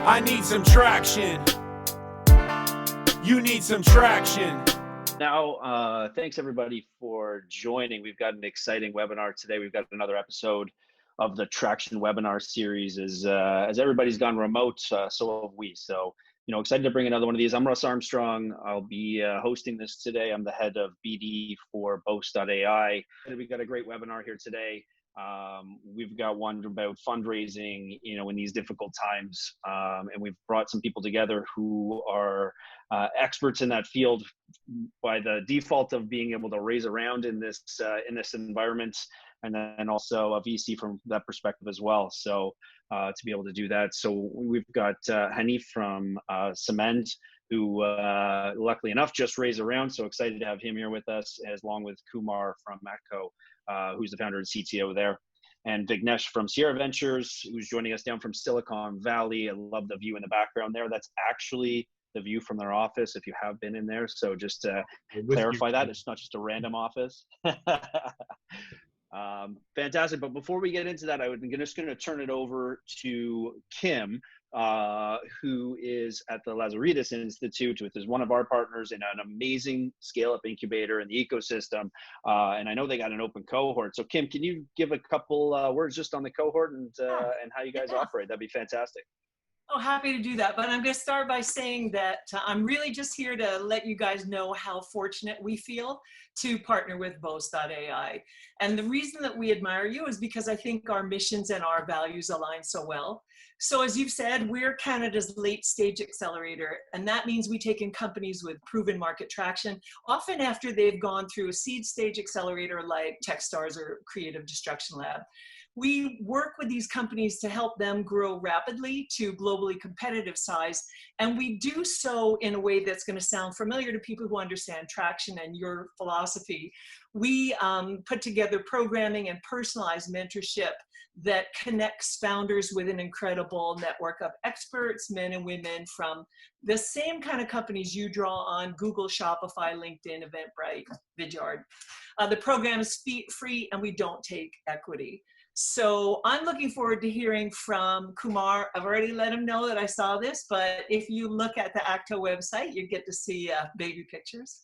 I need some traction. You need some traction. Now, thanks everybody for joining. We've got an exciting webinar today. We've got another episode of the Traction webinar series. As everybody's gone remote, so have we. So, excited to bring another one of these. I'm Russ Armstrong. I'll be hosting this today. I'm the head of BD for Boast.AI. We've got a great webinar here today. We've got one about fundraising, in these difficult times, and we've brought some people together who are experts in that field by the default of being able to raise around in this environment, and then also a VC from that perspective as well. So to be able to do that, so we've got Hanif from Symend, who luckily enough just raised around. So excited to have him here with us, as along with Kumar from ACTO, who's the founder and CTO there, and Vignesh from Sierra Ventures, who's joining us down from Silicon Valley. I love the view in the background there. That's actually the view from their office, if you have been in there. So just to clarify that, it's not just a random office. Fantastic. But before we get into that, I'm just going to turn it over to Kim, who is at the Lazaridis Institute, which is one of our partners in an amazing scale-up incubator in the ecosystem. And I know they got an open cohort. So Kim, can you give a couple words just on the cohort and how you guys operate? That'd be fantastic. Oh, happy to do that. But I'm going to start by saying that I'm really just here to let you guys know how fortunate we feel to partner with Boast.AI. And the reason that we admire you is because I think our missions and our values align so well. So as you've said, we're Canada's late stage accelerator. And that means we take in companies with proven market traction, often after they've gone through a seed stage accelerator like Techstars or Creative Destruction Lab. We work with these companies to help them grow rapidly to globally competitive size. And we do so in a way that's going to sound familiar to people who understand traction and your philosophy. We put together programming and personalized mentorship that connects founders with an incredible network of experts, men and women from the same kind of companies you draw on: Google, Shopify, LinkedIn, Eventbrite, Vidyard. The program is free and we don't take equity. So I'm looking forward to hearing from Kumar. I've already let him know that I saw this, but if you look at the ACTO website, you get to see baby pictures.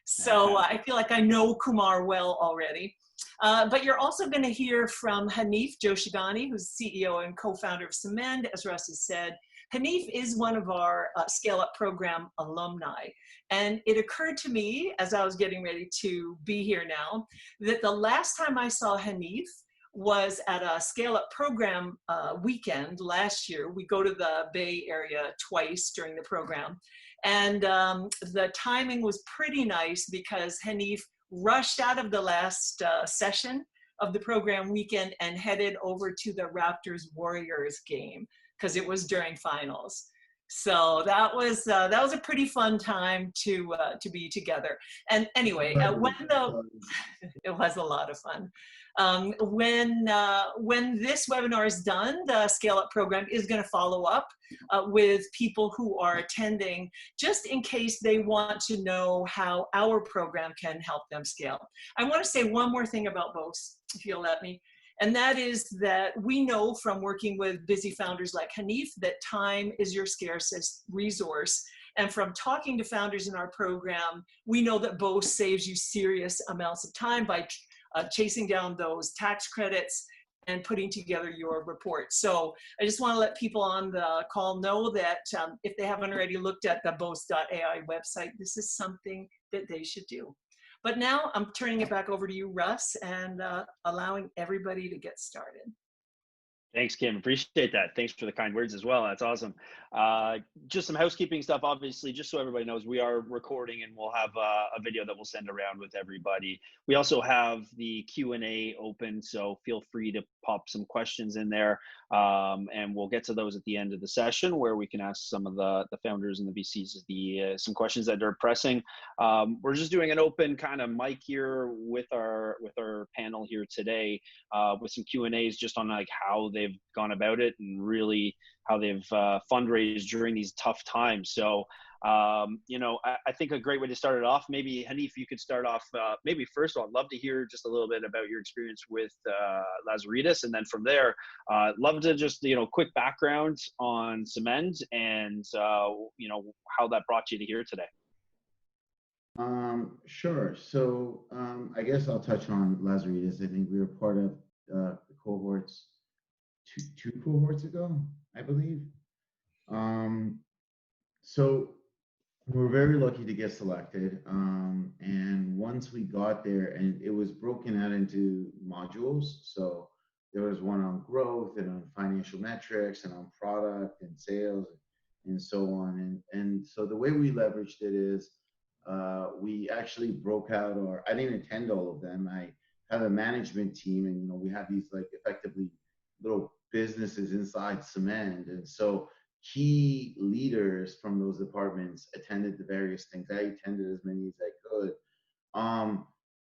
So I feel like I know Kumar well already. But you're also going to hear from Hanif Joshaghani, who's CEO and co-founder of Symend, as Russ has said. Hanif is one of our Scale Up program alumni. And it occurred to me, as I was getting ready to be here now, that the last time I saw Hanif was at a scale-up program weekend last year. We go to the Bay Area twice during the program. And the timing was pretty nice because Hanif rushed out of the last session of the program weekend and headed over to the Raptors-Warriors game because it was during finals. So that was a pretty fun time to be together. And anyway, it was a lot of fun. When this webinar is done, the Scale Up program is going to follow up with people who are attending, just in case they want to know how our program can help them scale. I want to say one more thing about Boast, if you'll let me. And that is that we know from working with busy founders like Hanif that time is your scarcest resource. And from talking to founders in our program, we know that Boast saves you serious amounts of time by chasing down those tax credits and putting together your report. So I just want to let people on the call know that if they haven't already looked at the Boast.ai website, this is something that they should do. But now I'm turning it back over to you, Russ, and allowing everybody to get started. Thanks, Kim. Appreciate that. Thanks for the kind words as well. That's awesome. Just some housekeeping stuff, obviously, just so everybody knows, we are recording and we'll have a video that we'll send around with everybody. We also have the Q&A open, so feel free to pop some questions in there. And we'll get to those at the end of the session where we can ask some of the founders and the VCs some questions that are pressing. We're just doing an open kind of mic here with our panel here today with some Q&As just on like how they've gone about it and really how they've fundraised during these tough times. So You know, I think a great way to start it off, maybe Hanif, you could start off, maybe first of all, I'd love to hear just a little bit about your experience with Lazaridis. And then from there, love to just, you know, quick background on Symend and, you know, how that brought you to here today. Sure. So I guess I'll touch on Lazaridis. I think we were part of the cohorts two cohorts ago, I believe. So we were very lucky to get selected. And once we got there, and it was broken out into modules. So there was one on growth and on financial metrics and on product and sales and so on. And so the way we leveraged it is we actually broke out I didn't attend all of them. I have a management team, and, you know, we have these like effectively little businesses inside Symend. And so key leaders from those departments attended the various things. I attended as many as I could.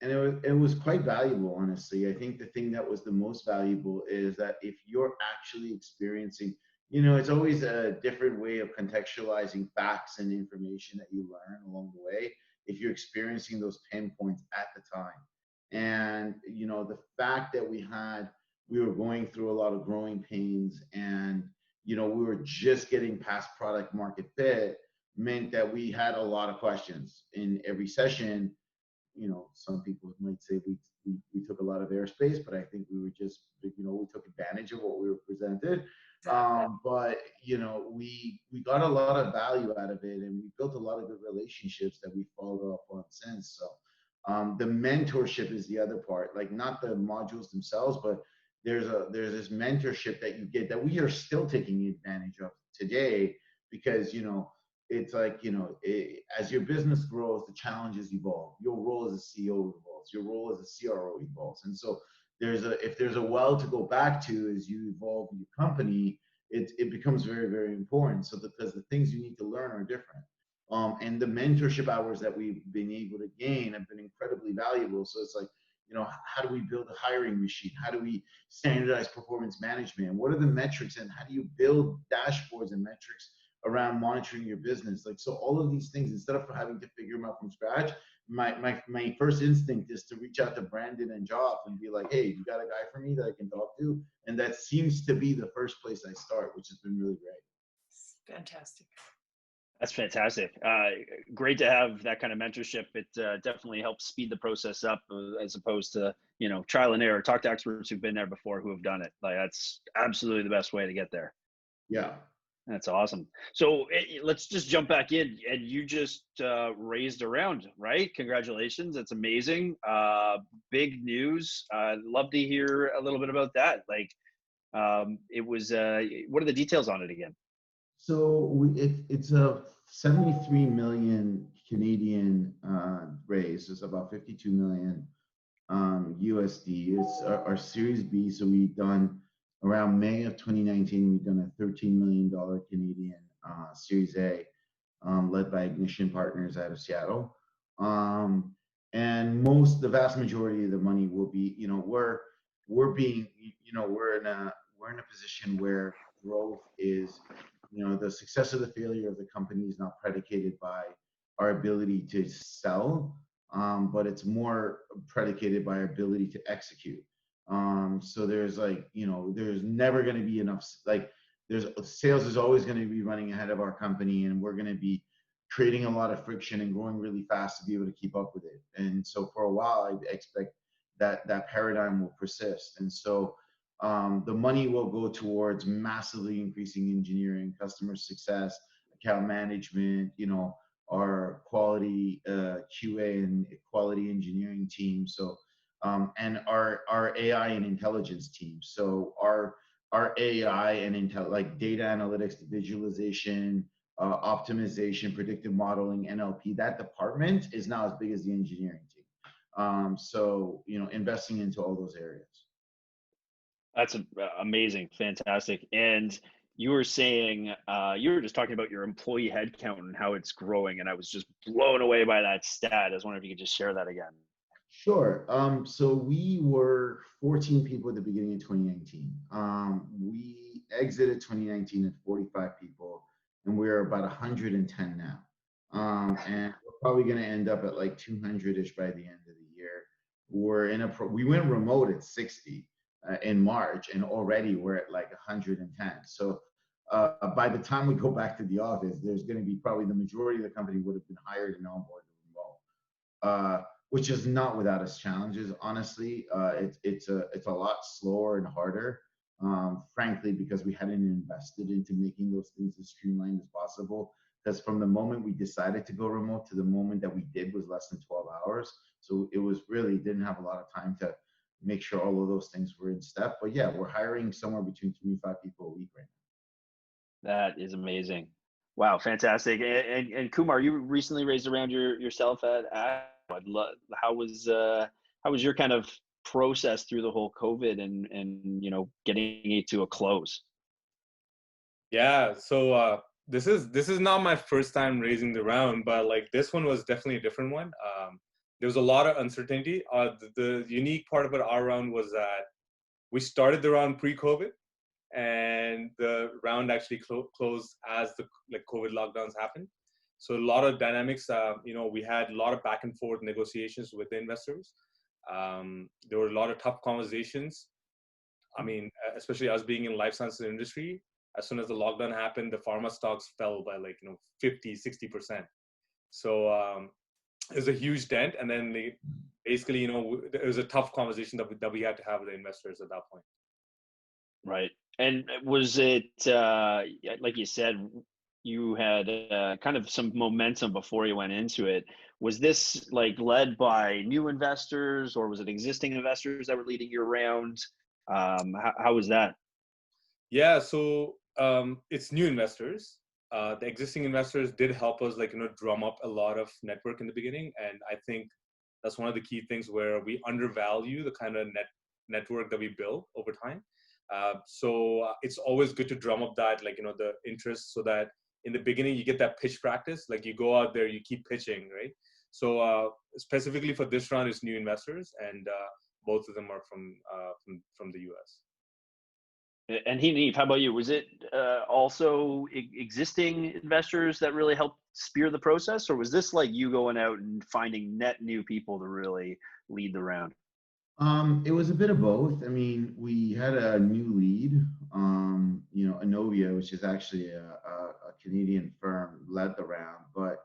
And it was quite valuable, honestly. I think the thing that was the most valuable is that if you're actually experiencing, you know, it's always a different way of contextualizing facts and information that you learn along the way if you're experiencing those pain points at the time. And, you know, the fact that we were going through a lot of growing pains, and, you know, we were just getting past product market fit, meant that we had a lot of questions in every session. You know, some people might say we took a lot of airspace, but I think we were just, you know, we took advantage of what we were presented. But, you know, we got a lot of value out of it, and we built a lot of good relationships that we followed up on since. So the mentorship is the other part, like not the modules themselves, but there's this mentorship that you get that we are still taking advantage of today, because, you know, it's like, you know, as your business grows, the challenges evolve. Your role as a CEO evolves. Your role as a CRO evolves. And so if there's a well to go back to as you evolve your company, it becomes very, very important. So because the things you need to learn are different. And the mentorship hours that we've been able to gain have been incredibly valuable. So it's like, you know, how do we build a hiring machine? How do we standardize performance management? What are the metrics, and how do you build dashboards and metrics around monitoring your business? Like, so all of these things, instead of having to figure them out from scratch, my first instinct is to reach out to Brandon and Joff and be like, hey, you got a guy for me that I can talk to? And that seems to be the first place I start, which has been really great. Fantastic. That's fantastic. Great to have that kind of mentorship. It definitely helps speed the process up, as opposed to, you know, trial and error. Talk to experts who've been there before, who have done it. Like, that's absolutely the best way to get there. Yeah. That's awesome. So let's just jump back in. And you just raised a round, right? Congratulations. That's amazing. Big news. I'd love to hear a little bit about that. Like, it was, what are the details on it again? So it's a 73 million Canadian raise. It's about 52 million USD. It's our Series B. So we've done around May of 2019. We've done a $13 million Canadian Series A, led by Ignition Partners out of Seattle. And the vast majority of the money will be, you know, we're in a position where growth is, you know, the success or the failure of the company is not predicated by our ability to sell, but it's more predicated by our ability to execute. So there's like, you know, there's never going to be enough, like sales is always going to be running ahead of our company, and we're going to be creating a lot of friction and growing really fast to be able to keep up with it. And so for a while, I expect that paradigm will persist. And so the money will go towards massively increasing engineering, customer success, account management, you know, our quality QA and quality engineering team. So, and our AI and intelligence team. So our AI and like data analytics, visualization, optimization, predictive modeling, NLP, that department is now as big as the engineering team. So, you know, investing into all those areas. That's amazing. Fantastic. And you were saying, you were just talking about your employee headcount and how it's growing. And I was just blown away by that stat. I was wondering if you could just share that again. Sure. So we were 14 people at the beginning of 2019. We exited 2019 at 45 people, and we're about 110 now. And we're probably going to end up at like 200-ish by the end of the year. We went remote at 60 in March, and already we're at like 110. So by the time we go back to the office, there's going to be probably the majority of the company would have been hired and onboarded remote, which is not without its challenges. Honestly, it's a lot slower and harder, frankly, because we hadn't invested into making those things as streamlined as possible. Because from the moment we decided to go remote to the moment that we did was less than 12 hours. So it was really didn't have a lot of time to make sure all of those things were in step. But yeah, we're hiring somewhere between 3 and 5 people a week right That is amazing. Wow, fantastic. And Kumar, you recently raised around yourself at ACTO. How was your kind of process through the whole COVID and getting it to a close? Yeah, so this is not my first time raising the round, but like this one was definitely a different one. There was a lot of uncertainty. The unique part about our round was that we started the round pre-COVID, and the round actually closed as the COVID lockdowns happened. So a lot of dynamics. We had a lot of back and forth negotiations with the investors. There were a lot of tough conversations. I mean, especially us being in life sciences industry, as soon as the lockdown happened, the pharma stocks fell by 50, 60%. So it was a huge dent. And then basically, it was a tough conversation that we had to have with the investors at that point. Right. And was it, like you said, you had kind of some momentum before you went into it. Was this led by new investors, or was it existing investors that were leading your round? How was that? Yeah, so it's new investors. The existing investors did help us drum up a lot of network in the beginning, and I think that's one of the key things where we undervalue the kind of network that we build over time. So it's always good to drum up that the interest, so that in the beginning you get that pitch practice. You go out there, you keep pitching, right? So specifically for this round, it's new investors, and both of them are from the US. And Hanif, how about you? Was it also existing investors that really helped spear the process, or was this you going out and finding net new people to really lead the round? now. It was a bit of both. I mean, we had a new lead, Anovia, which is actually a Canadian firm, led the round, but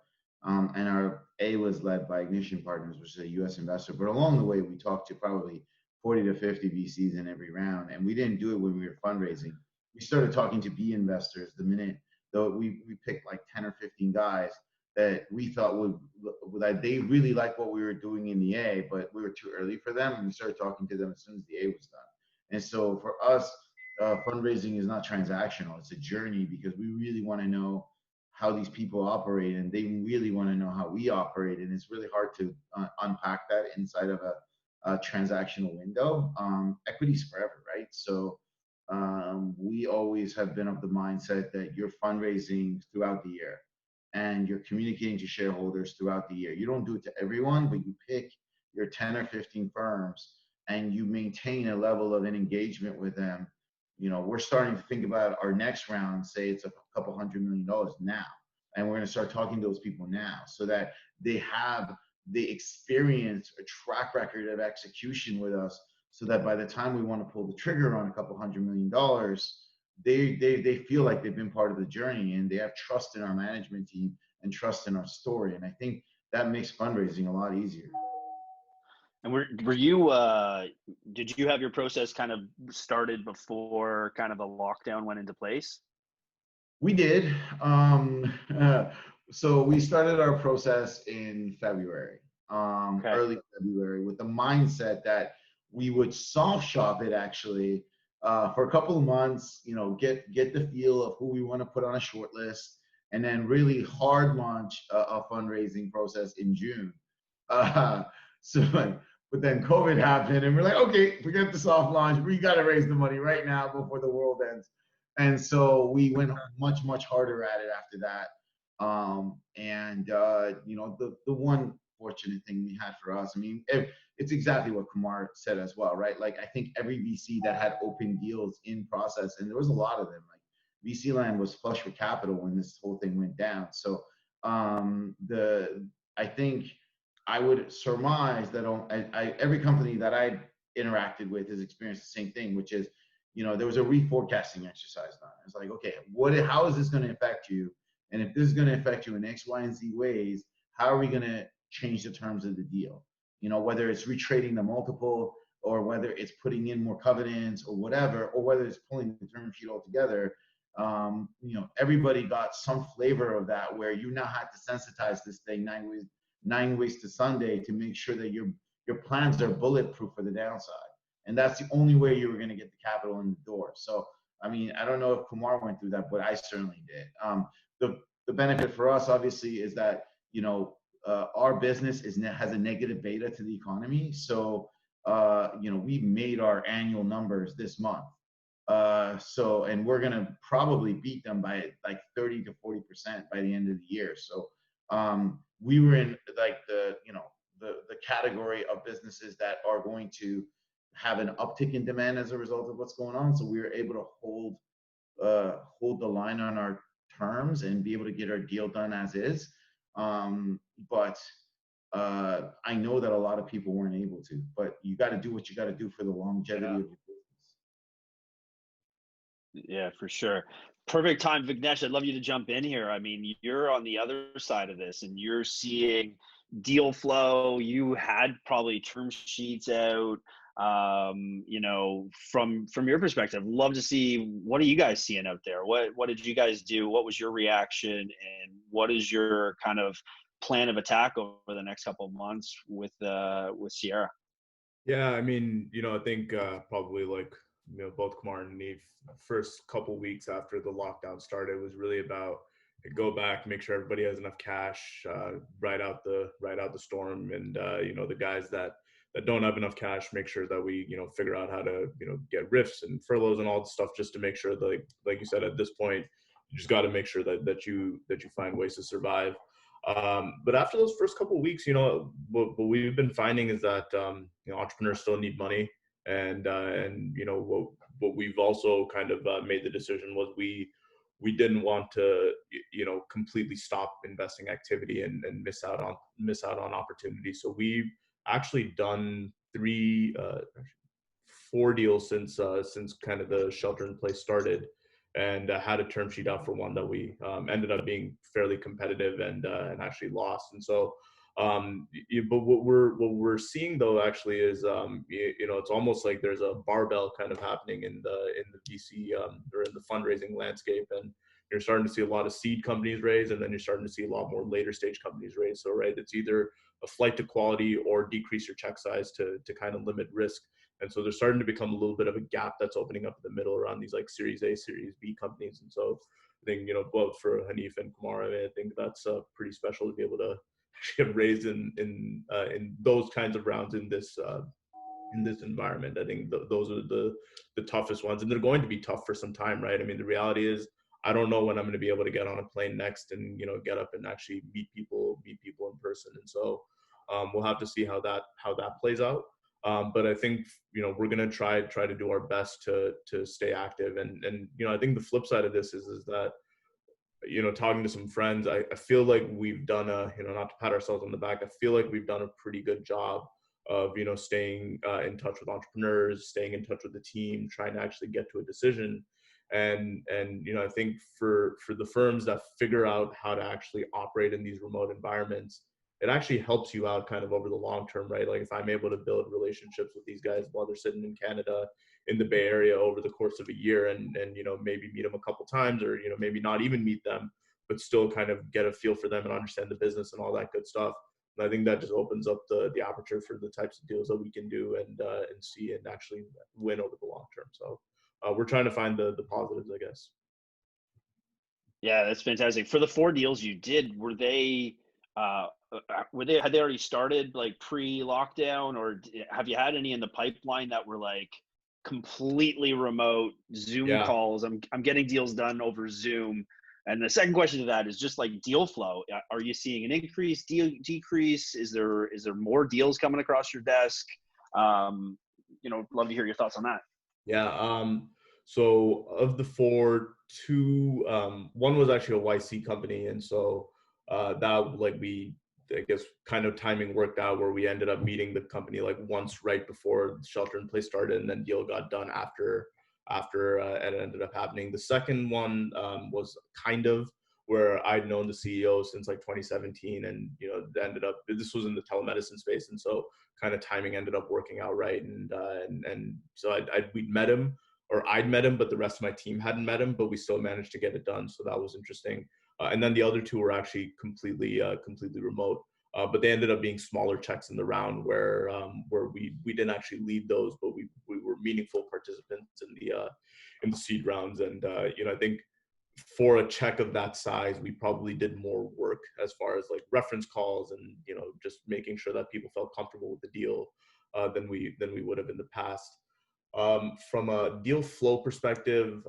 and our A was led by Ignition Partners, which is a US investor. But along the way, we talked to probably 40 to 50 VCs in every round. And we didn't do it when we were fundraising. We started talking to B investors the minute, though we picked like 10 or 15 guys that we thought that they really liked what we were doing in the A, but we were too early for them. And we started talking to them as soon as the A was done. And so for us, fundraising is not transactional. It's a journey, because we really want to know how these people operate, and they really want to know how we operate. And it's really hard to unpack that inside of a transactional window. Equity's forever, right? So we always have been of the mindset that you're fundraising throughout the year and you're communicating to shareholders throughout the year. You don't do it to everyone, but you pick your 10 or 15 firms and you maintain a level of an engagement with them. We're starting to think about our next round, say it's a couple $100 million now, and we're going to start talking to those people now, so that they experience a track record of execution with us, so that by the time we want to pull the trigger on a couple $100 million, they feel like they've been part of the journey, and they have trust in our management team and trust in our story. And I think that makes fundraising a lot easier. And were you did you have your process kind of started before kind of the lockdown went into place? We did. So we started our process in February, Okay. early February, with the mindset that we would soft shop it actually for a couple of months, get the feel of who we want to put on a short list, and then really hard launch a fundraising process in June. But then COVID happened, and we're like, okay, forget the soft launch. We got to raise the money right now before the world ends. And so we went much, much harder at it after that. The one fortunate thing we had for us, I mean, it's exactly what Kumar said as well, right? I think every VC that had open deals in process, and there was a lot of them, VC land was flush with capital when this whole thing went down. So I think I would surmise that every company that I interacted with has experienced the same thing, which is, there was a reforecasting exercise done. It's like, okay, how is this going to affect you? And if this is going to affect you in X, Y, and Z ways, how are we going to change the terms of the deal? Whether it's retrading the multiple, or whether it's putting in more covenants or whatever, or whether it's pulling the term sheet altogether. Everybody got some flavor of that, where you now had to sensitize this thing nine ways to Sunday to make sure that your plans are bulletproof for the downside. And that's the only way you were going to get the capital in the door. So, I mean, I don't know if Kumar went through that, but I certainly did. The benefit for us, obviously, is that, our business has a negative beta to the economy. So, we made our annual numbers this month. And we're going to probably beat them by like 30 to 40% by the end of the year. So, we were in like the category of businesses that are going to have an uptick in demand as a result of what's going on. So we were able to hold the line on our terms and be able to get our deal done as is. But I know that a lot of people weren't able to, but you got to do what you got to do for the longevity of your business. Yeah, for sure. Perfect time, Vignesh. I'd love you to jump in here. I mean, you're on the other side of this, and you're seeing deal flow. You had probably term sheets out. From your perspective, love to see, what are you guys seeing out there? What did you guys do? What was your reaction, and what is your kind of plan of attack over the next couple of months with Sierra? Yeah, I mean, I think probably like both Kumar and Hanif, first couple weeks after the lockdown started was really about go back, make sure everybody has enough cash, ride out the storm, and the guys that don't have enough cash, make sure that we figure out how to get RIFs and furloughs and all the stuff, just to make sure that, like you said, at this point you just got to make sure that you find ways to survive. But after those first couple of weeks, what we've been finding is that entrepreneurs still need money, and what we've also kind of made the decision was we didn't want to completely stop investing activity and miss out on opportunities. So we've actually done 4 deals since kind of the shelter in place started, and had a term sheet out for one that we ended up being fairly competitive and actually lost. And so, but what we're seeing though actually is it's almost like there's a barbell kind of happening in the VC or in the fundraising landscape, and you're starting to see a lot of seed companies raise, and then you're starting to see a lot more later stage companies raise. So it's either a flight to quality or decrease your check size to kind of limit risk. And so there's starting to become a little bit of a gap that's opening up in the middle around these like Series A, Series B companies. And so I think, both for Hanif and Kumar, I think that's pretty special to be able to get raised in those kinds of rounds in this environment. I think those are the toughest ones, and they're going to be tough for some time, right? I mean, the reality is, I don't know when I'm going to be able to get on a plane next and get up and actually meet people in person. And so we'll have to see how that plays out. But I think we're going to try to do our best to stay active. And I think the flip side of this is that talking to some friends, I feel like we've done not to pat ourselves on the back, I feel like we've done a pretty good job of staying in touch with entrepreneurs, staying in touch with the team, trying to actually get to a decision. And I think for the firms that figure out how to actually operate in these remote environments, it actually helps you out kind of over the long term, right? Like if I'm able to build relationships with these guys while they're sitting in Canada, in the Bay Area over the course of a year, and maybe meet them a couple times, or maybe not even meet them, but still kind of get a feel for them and understand the business and all that good stuff. And I think that just opens up the aperture for the types of deals that we can do and see and actually win over the long term. So we're trying to find the positives, I guess. Yeah, that's fantastic. For the 4 deals you did, had they already started like pre-lockdown, or have you had any in the pipeline that were like completely remote Zoom calls? I'm getting deals done over Zoom. And the second question to that is just like deal flow. Are you seeing an increase, decrease? Is there more deals coming across your desk? Love to hear your thoughts on that. Yeah. So of the 4, 2, one was actually a YC company, and so that like I guess kind of timing worked out where we ended up meeting the company like once right before shelter in place started, and then deal got done after it ended up happening. The second one was kind of where I'd known the CEO since like 2017, and ended up, this was in the telemedicine space, and so kind of timing ended up working out right, and so we'd met him, or I'd met him, but the rest of my team hadn't met him, but we still managed to get it done, so that was interesting. And then the other two were actually completely remote, but they ended up being smaller checks in the round where we didn't actually lead those, but we were meaningful participants in the seed rounds, and I think for a check of that size, we probably did more work as far as like reference calls and just making sure that people felt comfortable with the deal than we would have in the past. From a deal flow perspective,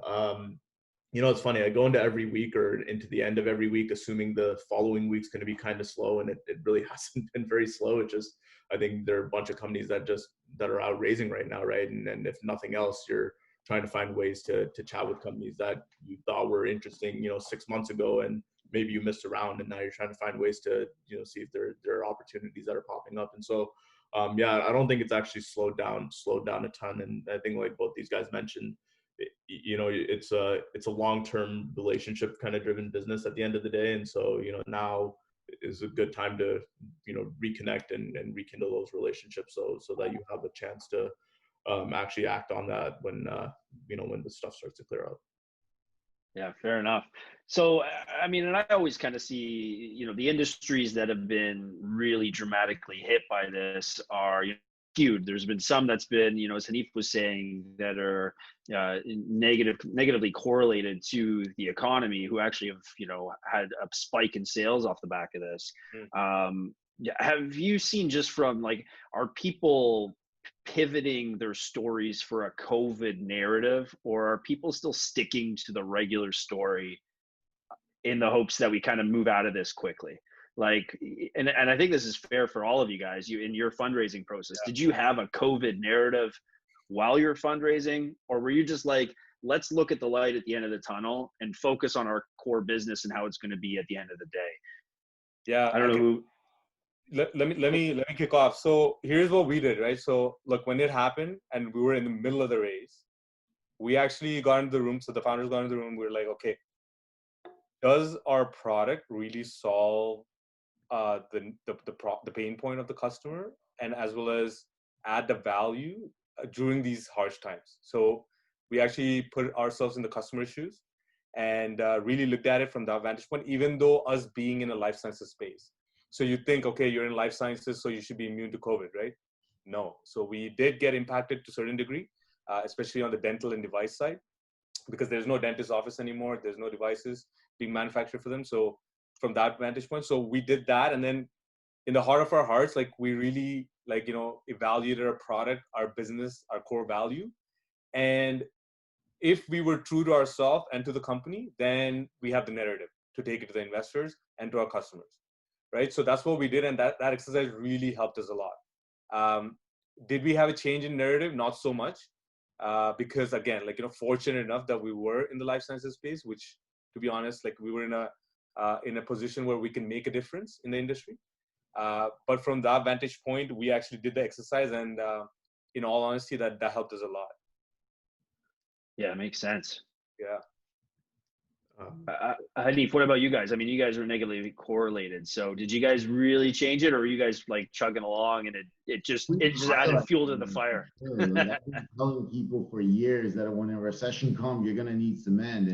it's funny. I go into every week or into the end of every week assuming the following week's going to be kind of slow, and it really hasn't been very slow. It just, I think there are a bunch of companies that are out raising right now, right? And if nothing else, you're trying to find ways to chat with companies that you thought were interesting, 6 months ago, and maybe you missed a round, and now you're trying to find ways to, see if there are opportunities that are popping up. And so, I don't think it's actually slowed down a ton. And I think like both these guys mentioned, it's a long-term relationship kind of driven business at the end of the day. And so, now is a good time to, reconnect and rekindle those relationships so that you have a chance to actually act on that when the stuff starts to clear up. Yeah, fair enough. So, I mean, and I always kind of see, the industries that have been really dramatically hit by this are skewed. There's been some that's been, as Hanif was saying, that are negatively correlated to the economy, who actually have, had a spike in sales off the back of this. Have you seen, just from like, are people pivoting their stories for a COVID narrative, or are people still sticking to the regular story in the hopes that we kind of move out of this quickly? Like, and I think this is fair for all of you guys, in your fundraising process. Yeah. Did you have a COVID narrative while you're fundraising, or were you just like, let's look at the light at the end of the tunnel and focus on our core business and how it's going to be at the end of the day? Yeah. I don't know who. Let me kick off. So here's what we did, right? So look, when it happened and we were in the middle of the raise, we actually got into the room. So the founders got into the room. We were like, okay, does our product really solve the pain point of the customer, and as well as add the value during these harsh times? So we actually put ourselves in the customer's shoes and really looked at it from that vantage point, even though us being in a life sciences space. So you think, okay, you're in life sciences, so you should be immune to COVID, right? No. So we did get impacted to a certain degree, especially on the dental and device side, because there's no dentist office anymore. There's no devices being manufactured for them. So from that vantage point, so we did that. And then in the heart of our hearts, like, we really evaluated our product, our business, our core value. And if we were true to ourselves and to the company, then we have the narrative to take it to the investors and to our customers. Right. So that's what we did. And that exercise really helped us a lot. Did we have a change in narrative? Not so much. Because again, fortunate enough that we were in the life sciences space, which, to be honest, we were in a position where we can make a difference in the industry. But from that vantage point, we actually did the exercise, and in all honesty, that helped us a lot. Yeah, it makes sense. Yeah. Hanif, what about you guys? I mean, you guys were negatively correlated. So did you guys really change it, or were you guys chugging along and it just added fuel to the fire? I've been telling people for years that when a recession comes, you're gonna need Symend,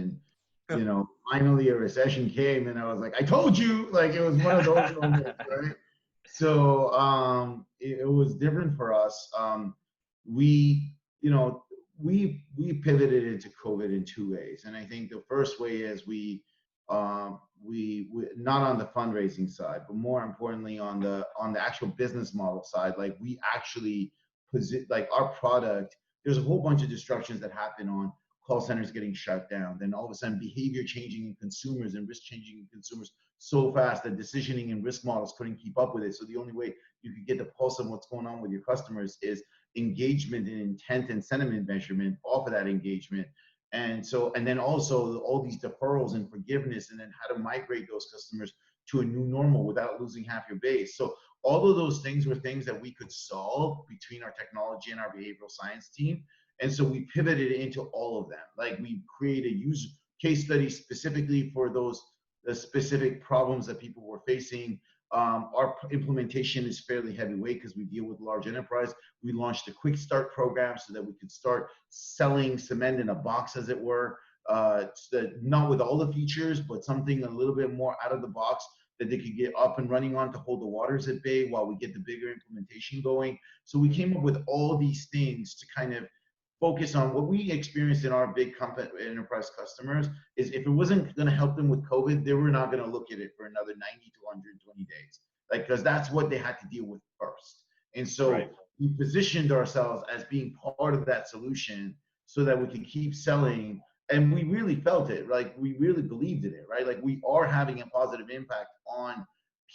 and finally a recession came, and I was like, I told you, it was one of those moments, right? So it was different for us. We pivoted into COVID in two ways, and I think the first way is we not on the fundraising side, but more importantly on the actual business model side. We actually our product. There's a whole bunch of disruptions that happen on call centers getting shut down. Then all of a sudden, behavior changing in consumers and risk changing in consumers so fast that decisioning and risk models couldn't keep up with it. So the only way you could get the pulse of what's going on with your customers is engagement and intent and sentiment measurement off of that engagement. And then also all these deferrals and forgiveness, and then how to migrate those customers to a new normal without losing half your base. So all of those things were things that we could solve between our technology and our behavioral science team. And so we pivoted into all of them. Like we created use case studies specifically for the specific problems that people were facing. Our implementation is fairly heavyweight because we deal with large enterprise. We launched a quick start program so that we could start selling Symend in a box, as it were, not with all the features, but something a little bit more out of the box that they could get up and running on to hold the waters at bay while we get the bigger implementation going. So we came up with all these things to kind of focus on what we experienced in our big company enterprise customers is if it wasn't going to help them with COVID, they were not going to look at it for another 90 to 120 days, like, because that's what they had to deal with first. And so we positioned ourselves as being part of that solution so that we could keep selling. And we really felt it, like we really believed in it, right? Like we are having a positive impact on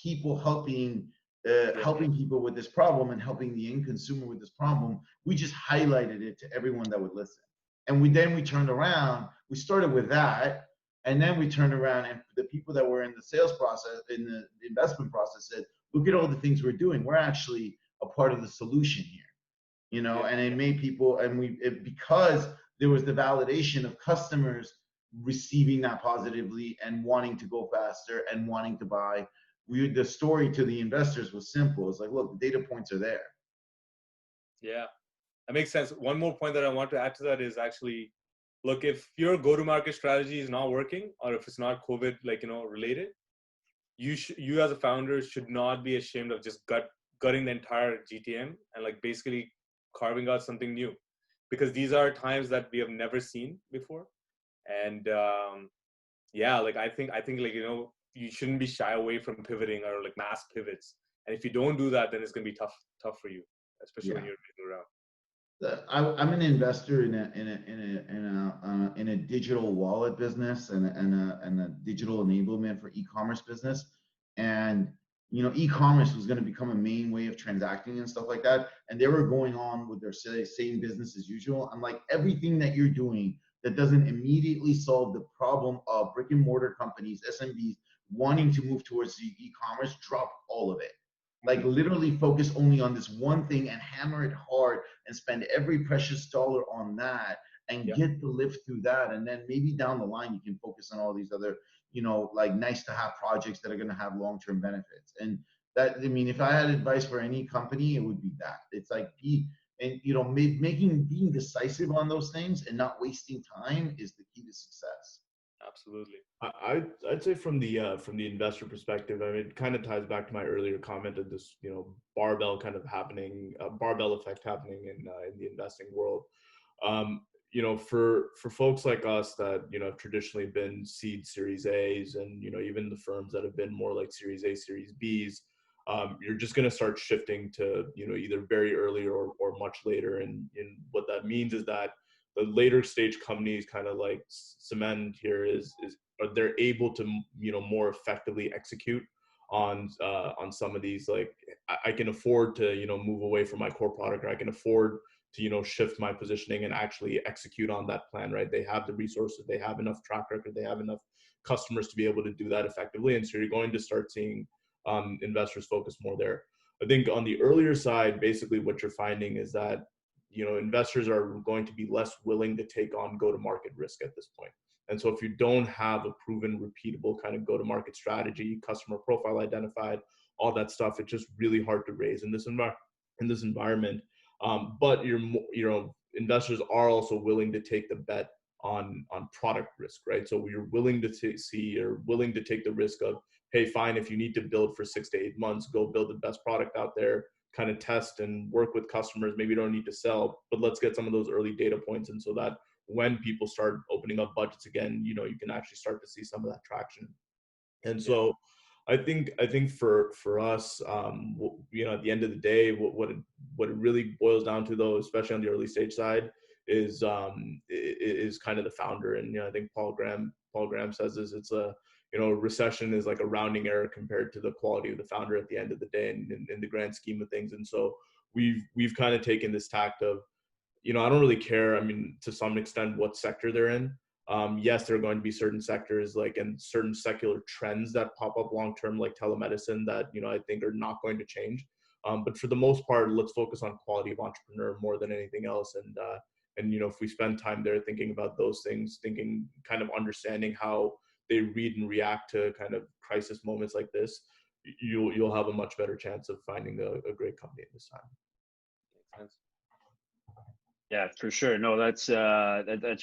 people, helping people with this problem and helping the end consumer with this problem. We just highlighted it to everyone that would listen. And we turned around, we started with that, and then we turned around and the people that were in the sales process, in the investment process said, look at all the things we're doing. We're actually a part of the solution here, you know, and it made people, and because there was the validation of customers receiving that positively and wanting to go faster and wanting to buy. The story to the investors was simple. It's like, look, the data points are there. Yeah, that makes sense. One more point that I want to add to that is actually, look, if your go-to-market strategy is not working, or if it's not COVID, related, you as a founder should not be ashamed of just gutting the entire GTM and basically carving out something new, because these are times that we have never seen before. And I think you shouldn't be shy away from pivoting or mass pivots. And if you don't do that, then it's going to be tough for you, especially when you're moving around. I'm an investor in a digital wallet business and a digital enablement for e-commerce business. And e-commerce was going to become a main way of transacting and stuff like that. And they were going on with their same business as usual. I'm like, everything that you're doing that doesn't immediately solve the problem of brick and mortar companies, SMBs, wanting to move towards the e-commerce, drop all of it. Like literally focus only on this one thing and hammer it hard and spend every precious dollar on that and get the lift through that. And then maybe down the line, you can focus on all these other, nice to have projects that are going to have long-term benefits. And that, I mean, if I had advice for any company, it would be that. It's like being decisive on those things and not wasting time is the key to success. Absolutely. I'd say from the investor perspective, I mean, it kind of ties back to my earlier comment of this, barbell kind of happening, barbell effect happening in the investing world. For folks like us that, have traditionally been seed Series A's and, even the firms that have been more like Series A, Series B's, you're just going to start shifting to, either very early or much later. And what that means is that the later stage companies, kind of like Symend here, they're able to, more effectively execute on some of these. Like I can afford to, move away from my core product, or I can afford to, shift my positioning and actually execute on that plan, right? They have the resources, they have enough track record, they have enough customers to be able to do that effectively. And so you're going to start seeing investors focus more there. I think on the earlier side, basically what you're finding is that, investors are going to be less willing to take on go-to-market risk at this point. And so if you don't have a proven, repeatable kind of go-to-market strategy, customer profile identified, all that stuff, it's just really hard to raise in this environment. But investors are also willing to take the bet on product risk, right? So you're willing to take the risk of, hey, fine, if you need to build for 6 to 8 months, go build the best product out there, kind of test and work with customers. Maybe you don't need to sell, but let's get some of those early data points. And so that when people start opening up budgets again, you can actually start to see some of that traction. And so I think for us, at the end of the day, what it really boils down to, though, especially on the early stage side, is kind of the founder. And I think Paul Graham says this. It's a recession is like a rounding error compared to the quality of the founder at the end of the day, and in the grand scheme of things. And so we've kind of taken this tact of, I don't really care. I mean, to some extent, what sector they're in. Yes, there are going to be certain sectors and certain secular trends that pop up long term, like telemedicine, that I think are not going to change. But for the most part, let's focus on quality of entrepreneur more than anything else. And if we spend time there thinking about those things, thinking, kind of understanding how they read and react to kind of crisis moments like this, you'll have a much better chance of finding a great company at this time. Makes sense. Yeah, for sure. No, that's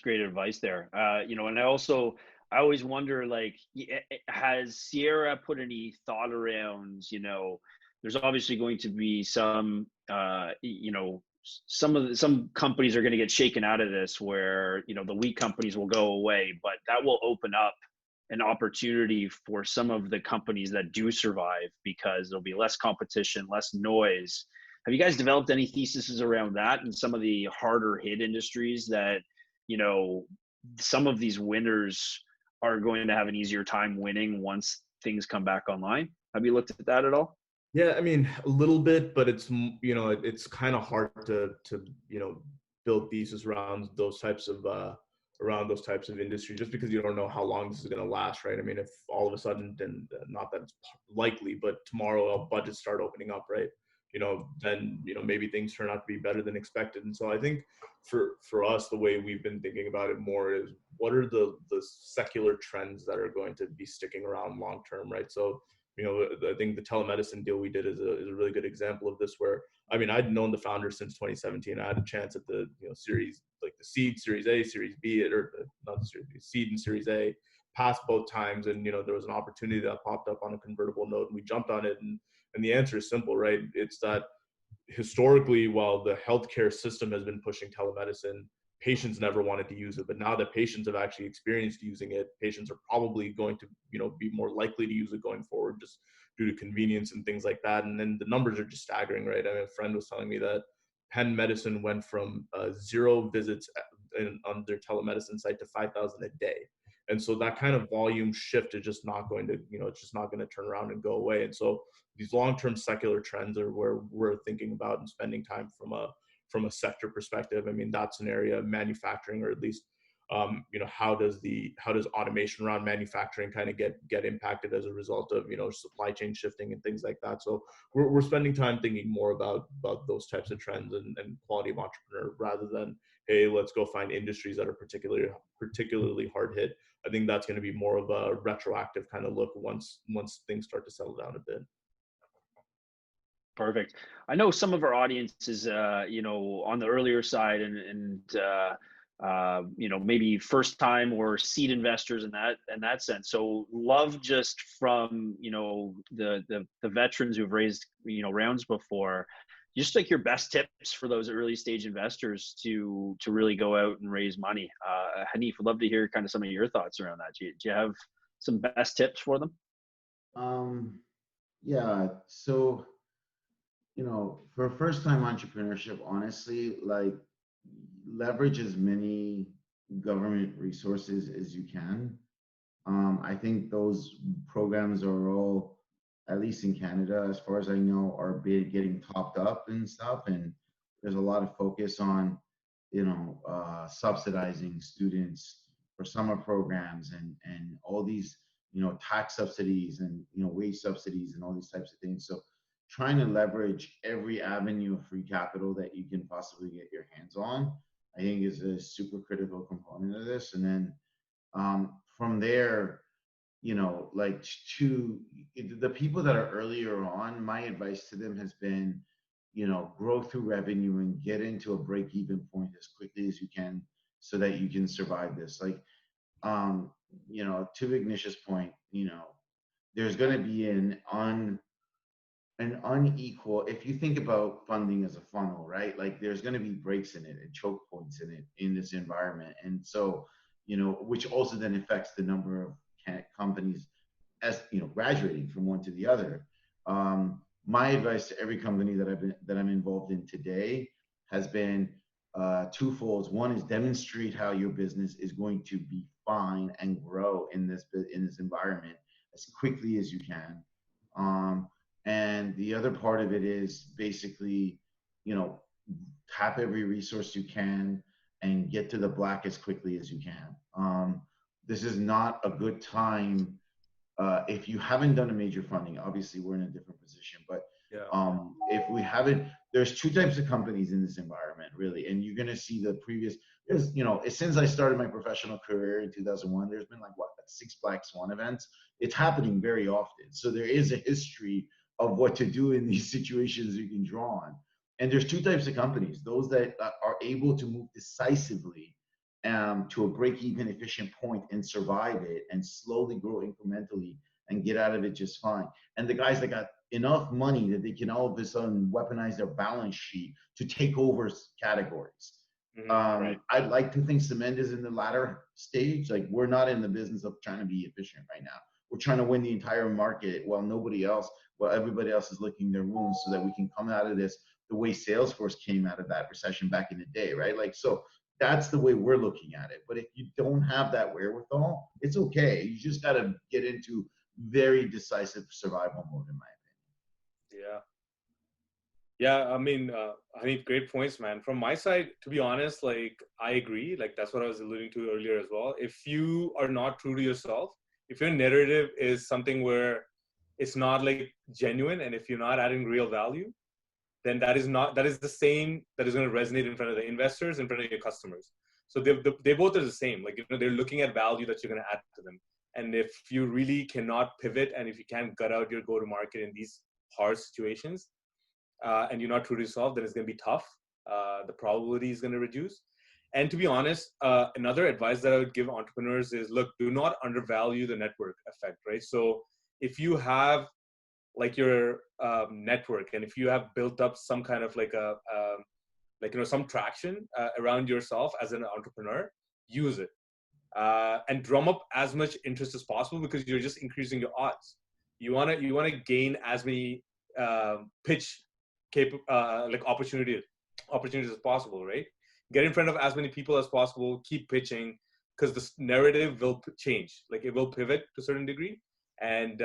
great advice there. And I always wonder, like, has Sierra put any thought around, there's obviously going to be some, some companies are going to get shaken out of this where, the weak companies will go away, but that will open up an opportunity for some of the companies that do survive because there'll be less competition, less noise. Have you guys developed any theses around that and some of the harder hit industries that, some of these winners are going to have an easier time winning once things come back online? Have you looked at that at all? Yeah, I mean, a little bit, but it's it's kind of hard to build thesis around those types of industries, just because you don't know how long this is going to last, right? I mean, if all of a sudden, then not that it's likely, but tomorrow budgets start opening up, right? Then maybe things turn out to be better than expected. And so I think for us, the way we've been thinking about it more is, what are the secular trends that are going to be sticking around long term, right? So I think the telemedicine deal we did is a really good example of this, where, I mean, I'd known the founder since 2017. I had a chance at the series, like the seed, Series A, Series B, not the Series B, seed and Series A, passed both times. And there was an opportunity that popped up on a convertible note, and we jumped on it. And the answer is simple, right? It's that historically, while the healthcare system has been pushing telemedicine, patients never wanted to use it. But now that patients have actually experienced using it, patients are probably going to, be more likely to use it going forward, just due to convenience and things like that. And then the numbers are just staggering, right? I mean, a friend was telling me that Penn Medicine went from 0 visits on their telemedicine site to 5,000 a day. And so that kind of volume shift is just not going to, it's just not going to turn around and go away. And so these long-term secular trends are where we're thinking about and spending time from a sector perspective. I mean, that's an area of manufacturing, or at least, how does automation around manufacturing kind of get impacted as a result of, supply chain shifting and things like that. So we're spending time thinking more about those types of trends and quality of entrepreneur, rather than, hey, let's go find industries that are particularly hard hit. I think that's going to be more of a retroactive kind of look once things start to settle down a bit. Perfect. I know some of our audience is, on the earlier side and maybe first time or seed investors in that sense. So love just from, the veterans who've raised, rounds before, just like your best tips for those early stage investors to really go out and raise money. Hanif, would love to hear kind of some of your thoughts around that. Do you have some best tips for them? Yeah. So, for first-time entrepreneurship, honestly, like, leverage as many government resources as you can. I think those programs are all, at least in Canada, as far as I know, are getting topped up and stuff. And there's a lot of focus on, subsidizing students for summer programs and all these, tax subsidies and, wage subsidies and all these types of things. So trying to leverage every avenue of free capital that you can possibly get your hands on, I think, is a super critical component of this. And then from there, like, to the people that are earlier on, my advice to them has been, grow through revenue and get into a break-even point as quickly as you can so that you can survive this. Like, to Vignesh's point, there's going to be an unequal, if you think about funding as a funnel, right? Like, there's going to be breaks in it and choke points in it in this environment. And so, which also then affects the number of companies as, graduating from one to the other. My advice to every company that I'm involved in today has been twofold. One is demonstrate how your business is going to be fine and grow in this environment as quickly as you can. And the other part of it is basically, tap every resource you can and get to the black as quickly as you can. This is not a good time. If you haven't done a major funding, obviously we're in a different position, but if we haven't, there's two types of companies in this environment, really. And you're going to see the previous, there's, you know, since I started my professional career in 2001, there's been like, what, 6 Black Swan events. It's happening very often. So there is a history of what to do in these situations you can draw on. And there's two types of companies: those that are able to move decisively to a break-even efficient point and survive it and slowly grow incrementally and get out of it just fine. And the guys that got enough money that they can all of a sudden weaponize their balance sheet to take over categories. Right. I'd like to think Symend is in the latter stage. Like, we're not in the business of trying to be efficient right now. We're trying to win the entire market while everybody else is licking their wounds, so that we can come out of this the way Salesforce came out of that recession back in the day, right? Like, so that's the way we're looking at it. But if you don't have that wherewithal, it's okay. You just got to get into very decisive survival mode, in my opinion. Yeah, I mean, Hanif, great points, man. From my side, to be honest, like, I agree. Like, that's what I was alluding to earlier as well. If you are not true to yourself, if your narrative is something where it's not like genuine, and if you're not adding real value, then that is the same that is going to resonate in front of the investors, in front of your customers. So they both are the same. Like, you know, they're looking at value that you're going to add to them. And if you really cannot pivot, and if you can't gut out your go-to-market in these hard situations, and you're not true to yourself, then it's going to be tough. The probability is going to reduce. And to be honest, another advice that I would give entrepreneurs is, look, do not undervalue the network effect, right? So if you have like your network, and if you have built up some kind of like some traction around yourself as an entrepreneur, use it and drum up as much interest as possible, because you're just increasing your odds. You want to gain as many pitch opportunities as possible, right? Get in front of as many people as possible. Keep pitching, because the narrative will change. Like, it will pivot to a certain degree, and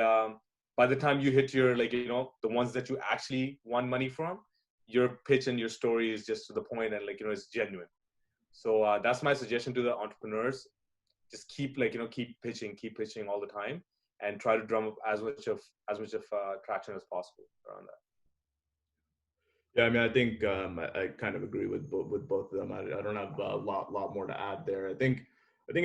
by the time you hit your, like, you know, the ones that you actually want money from, your pitch and your story is just to the point, and, like, you know, it's genuine. So that's my suggestion to the entrepreneurs. Just keep pitching all the time, and try to drum up as much of traction as possible around that. Yeah, I mean, I think I kind of agree with both of them. I don't have a lot more to add there. I think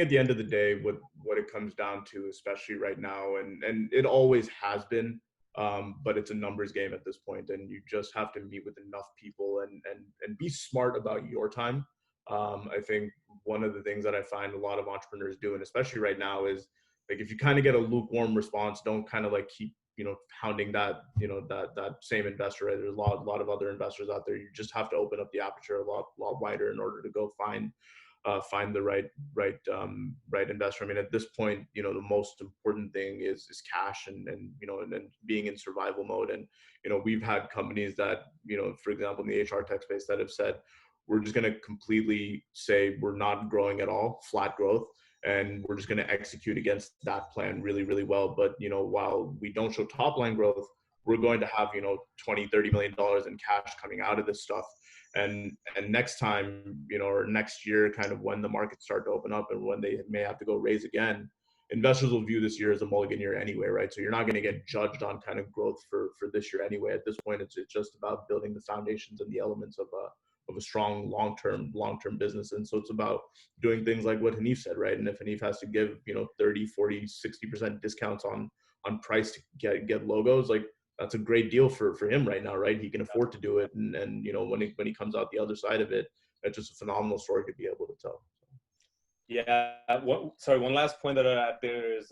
at the end of the day, what it comes down to, especially right now, and it always has been, but it's a numbers game at this point, and you just have to meet with enough people and be smart about your time. I think one of the things that I find a lot of entrepreneurs do, and especially right now, is like, if you kind of get a lukewarm response, don't kind of like keep, you know, hounding that, you know, that same investor, right? There's a lot of other investors out there. You just have to open up the aperture a lot wider in order to go find the right investor. I mean, at this point, you know, the most important thing is cash and you know, and being in survival mode. And, you know, we've had companies that, you know, for example, in the HR tech space, that have said, we're just going to completely say we're not growing at all, flat growth, and we're just going to execute against that plan really, really well. But, you know, while we don't show top line growth, we're going to have, you know, $20-30 million in cash coming out of this stuff. And next time, you know, or next year, kind of when the markets start to open up and when they may have to go raise again, investors will view this year as a mulligan year anyway, right? So you're not going to get judged on kind of growth for this year anyway. At this point, it's just about building the foundations and the elements of a strong long-term business. And so it's about doing things like what Hanif said, right? And if Hanif has to give, you know, 30, 40, 60% discounts on price to get logos, like, that's a great deal for him right now, right? He can afford to do it. And you know, when he comes out the other side of it, that's just a phenomenal story to be able to tell. Yeah. One last point that I add there is,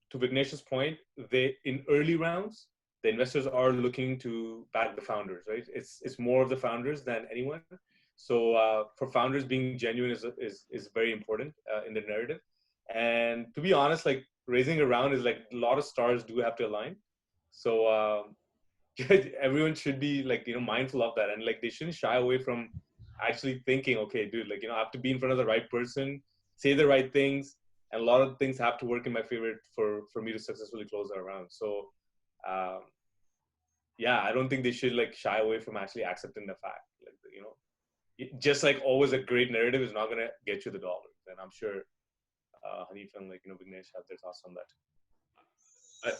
to Vignesh's point, in early rounds, the investors are looking to back the founders, right? It's more of the founders than anyone. So for founders, being genuine is very important in the narrative. And to be honest, like, raising a round is like, a lot of stars do have to align. So everyone should be, like, you know, mindful of that, and like, they shouldn't shy away from actually thinking, okay, dude, like, you know, I have to be in front of the right person, say the right things, and a lot of things have to work in my favor for me to successfully close that round. So yeah, I don't think they should, like, shy away from actually accepting the fact, like, you know, just like always, a great narrative is not going to get you the dollars. And I'm sure Hanif and Vignesh have their thoughts on that.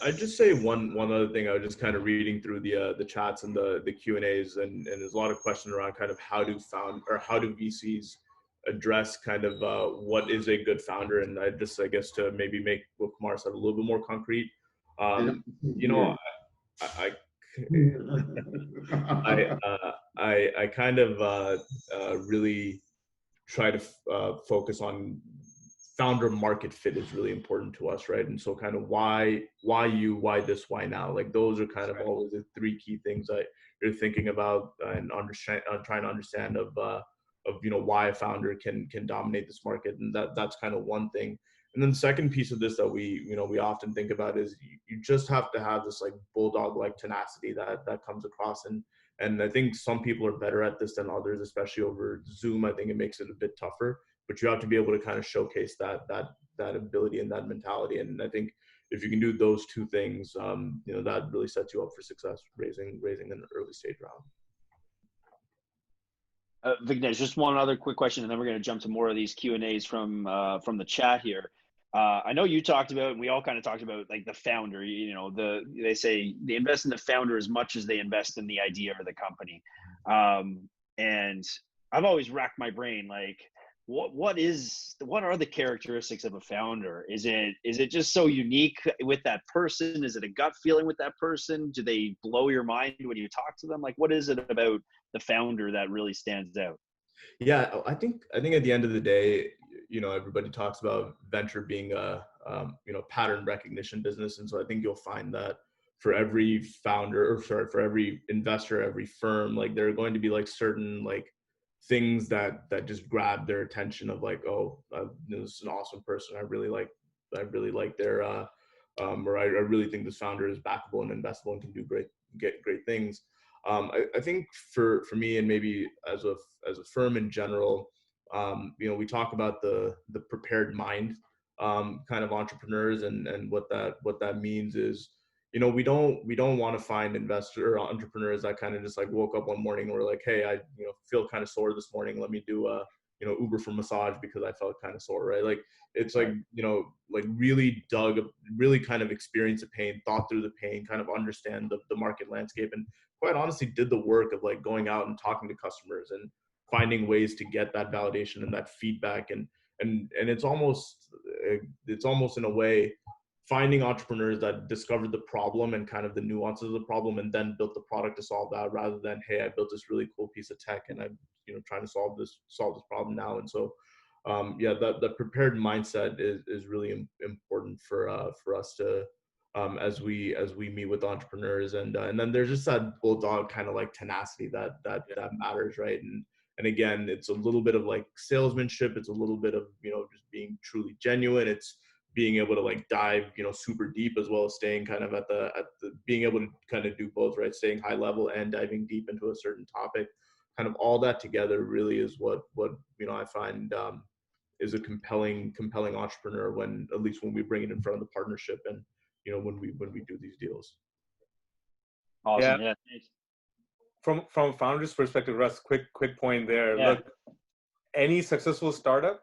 I'd just say one other thing. I was just kind of reading through the chats and the Q&As, and there's a lot of questions around kind of how do VCs address kind of what is a good founder, and I guess to maybe make what Kumar said a little bit more concrete. You know, I kind of really try to focus on founder market fit is really important to us, right? And so kind of why you, why this, why now? Like those are kind of always the three key things that you're thinking about and trying to understand of why a founder can dominate this market, and that's kind of one thing. And then the second piece of this that we often think about is you just have to have this like bulldog like tenacity that comes across, and I think some people are better at this than others, especially over Zoom. I think it makes it a bit tougher, but you have to be able to kind of showcase that ability and that mentality. And I think if you can do those two things, that really sets you up for success raising an early stage round. Vignesh, just one other quick question, and then we're going to jump to more of these Q&As from the chat here. I know you talked about, and we all kind of talked about, like the founder. They say they invest in the founder as much as they invest in the idea or the company. And I've always racked my brain, like, what are the characteristics of a founder? Is it just so unique with that person? Is it a gut feeling with that person? Do they blow your mind when you talk to them? Like, what is it about the founder that really stands out? Yeah, I think at the end of the day, everybody talks about venture being a pattern recognition business, and so I think you'll find that for every founder, or for every investor, every firm, like there are going to be like certain like things that just grab their attention of like, oh, this is an awesome person. I really like their or I really think this founder is backable and investable and can do great things. I think for me, and maybe as a firm in general, we talk about the prepared mind kind of entrepreneurs, and what that means is, we don't want to find investor or entrepreneurs that kind of just like woke up one morning and were like, hey, I feel kind of sore this morning. Let me do a Uber for massage because I felt kind of sore, right? Like it's like, like really really kind of experienced the pain, thought through the pain, kind of understand the market landscape, and quite honestly did the work of like going out and talking to customers and finding ways to get that validation and that feedback. And it's almost in a way finding entrepreneurs that discovered the problem and kind of the nuances of the problem and then built the product to solve that, rather than, hey, I built this really cool piece of tech and I'm trying to solve this problem now. And so the prepared mindset is really important for us to as we meet with entrepreneurs, and then there's just that bulldog kind of like tenacity that matters, right? And again, it's a little bit of like salesmanship, it's a little bit of just being truly genuine, it's being able to like dive super deep, as well as staying kind of at the being able to kind of do both, right? Staying high level and diving deep into a certain topic. Kind of all that together really is what I find is a compelling entrepreneur, when at least when we bring it in front of the partnership, and when we do these deals. Awesome. Yeah. From a founder's perspective, Russ, quick point there. Yeah. Look, any successful startup,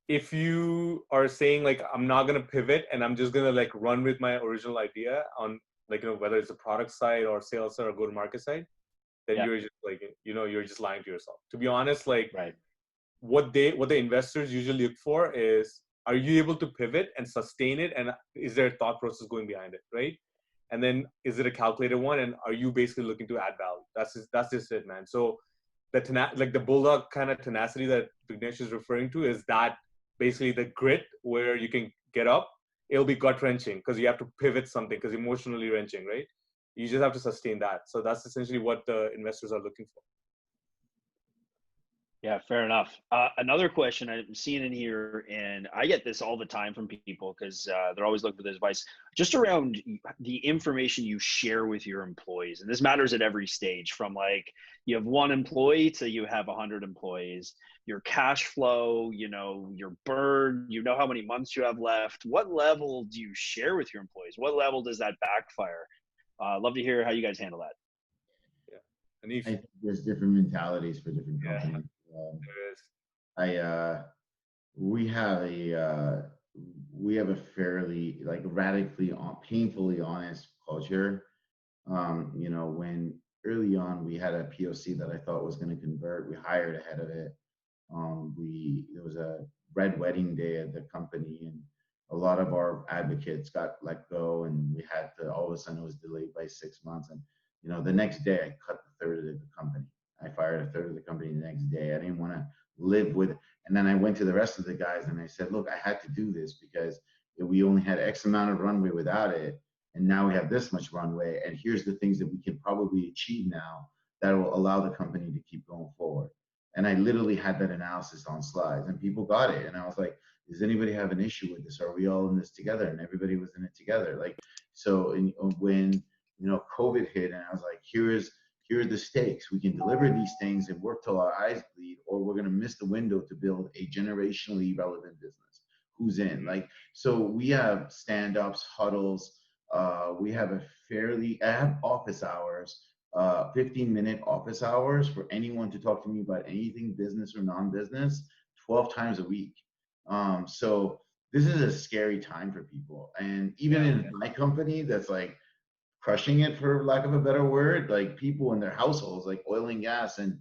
if you are saying like, I'm not going to pivot and I'm just going to like run with my original idea on like, whether it's a product side or sales side or go to market side, then you're just like, you're just lying to yourself. To be honest, like what the investors usually look for is, are you able to pivot and sustain it? And is there a thought process going behind it, right? And then is it a calculated one? And are you basically looking to add value? That's just it, man. So the bulldog kind of tenacity that Vignesh is referring to is that basically the grit where you can get up. It'll be gut wrenching because you have to pivot something, because emotionally wrenching, right? You just have to sustain that. So that's essentially what the investors are looking for. Yeah, fair enough. Another question I'm seeing in here, and I get this all the time from people because they're always looking for this advice, just around the information you share with your employees. And this matters at every stage, from like you have one employee to you have 100 employees, your cash flow, your burn, how many months you have left. What level do you share with your employees? What level does that backfire? Love to hear how you guys handle that. Yeah. Hanif. I think there's different mentalities for different companies. we have a fairly like radically painfully honest culture. When early on we had a POC that I thought was going to convert, we hired ahead of it. There was a red wedding day at the company, and a lot of our advocates got let go, and we had to, all of a sudden it was delayed by 6 months. And the next day I cut the third of the company. I fired a third of the company the next day. I didn't want to live with it. And then I went to the rest of the guys and I said, look, I had to do this because we only had X amount of runway without it, and now we have this much runway, and here's the things that we can probably achieve now that will allow the company to keep going forward. And I literally had that analysis on slides, and people got it. And I was like, does anybody have an issue with this? Are we all in this together? And everybody was in it together. Like, so when COVID hit, and I was like, here are the stakes. We can deliver these things and work till our eyes bleed, or we're going to miss the window to build a generationally relevant business. Who's in? Like, so we have stand-ups, huddles. We have I have office hours, 15-minute office hours for anyone to talk to me about anything business or non-business, 12 times a week. So this is a scary time for people. And even in my company that's like crushing it, for lack of a better word, like people in their households, like oil and gas, and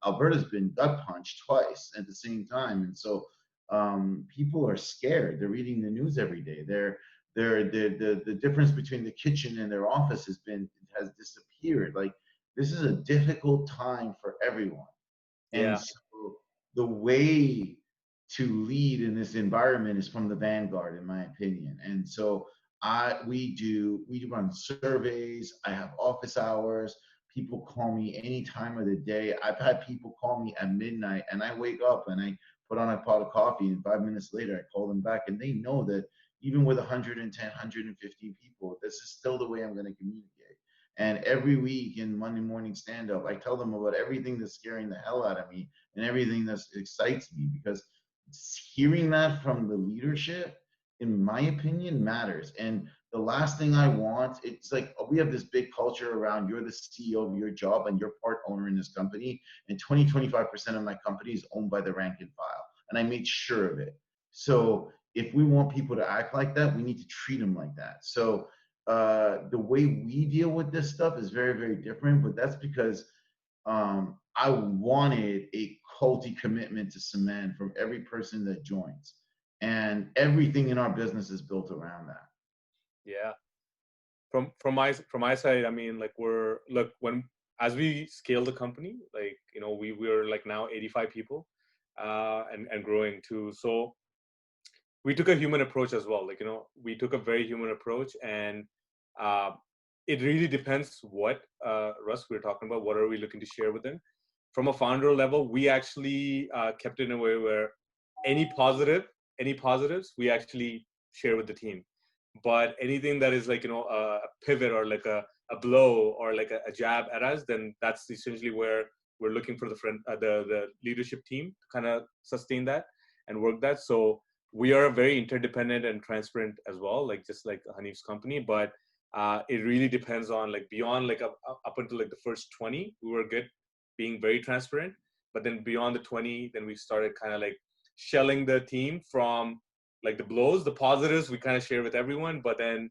Alberta's been gut punched twice at the same time. And so people are scared. They're reading the news every day. The difference between the kitchen and their office has disappeared. Like, this is a difficult time for everyone. And so the way to lead in this environment is from the vanguard, in my opinion. And so we run surveys. I have office hours. People call me any time of the day. I've had people call me at midnight, and I wake up and I put on a pot of coffee, and 5 minutes later I call them back, and they know that even with 110, 115 people, this is still the way I'm going to communicate. And every week in Monday morning stand up, I tell them about everything that's scaring the hell out of me and everything that excites me, because hearing that from the leadership, in my opinion, matters. And the last thing I want, it's like we have this big culture around you're the CEO of your job and you're part owner in this company. And 20-25% of my company is owned by the rank and file. And I made sure of it. So if we want people to act like that, we need to treat them like that. So the way we deal with this stuff is very, very different, but that's because I wanted a culty commitment to Symend from every person that joins, and everything in our business is built around that. Yeah. From my side, I mean, like as we scale the company, like, we're like now 85 people, and growing too. So we took a human approach as well. Like, we took a very human approach, and it really depends what, Russ, we're talking about. What are we looking to share with them? From a founder level, we actually kept it in a way where any positives we actually share with the team. But anything that is like, a pivot or like a blow or like a jab at us, then that's essentially where we're looking for the leadership team to kind of sustain that and work that. So we are very interdependent and transparent as well, like just like Hanif's company. But it really depends on, like, beyond like up until like the first 20, we were good being very transparent. But then beyond the 20, then we started kind of like shelling the team from like the blows. The positives we kind of share with everyone, but then